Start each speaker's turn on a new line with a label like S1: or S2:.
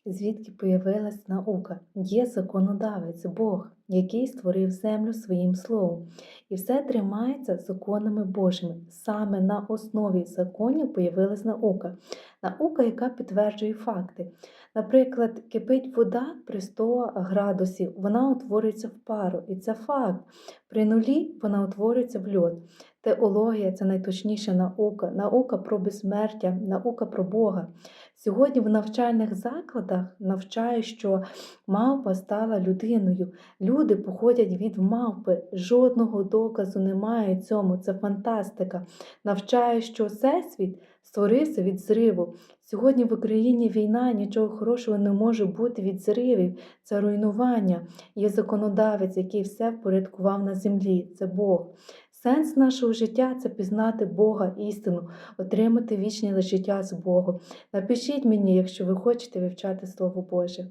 S1: Звідки появилась наука? Є законодавець, Бог, який створив землю своїм словом. І все тримається законами Божими. Саме на основі законів появилась наука. Наука, яка підтверджує факти. Наприклад, кипить вода при 100 градусів, вона утворюється в пару, і це факт. При нулі вона утворюється в льод. Теологія – це найточніша наука, наука про безсмертя, наука про Бога. Сьогодні в навчальних закладах навчають, що мавпа стала людиною. Люди походять від мавпи. Жодного доказу немає цьому. Це фантастика. Навчають, що Всесвіт створився від зриву. Сьогодні в Україні війна, нічого хорошого не може бути від зривів. Це руйнування. Є законодавець, який все впорядкував на землі. Це Бог. Сенс нашого життя – це пізнати Бога, істину, отримати вічне життя з Богом. Напишіть мені, якщо ви хочете вивчати Слово Боже.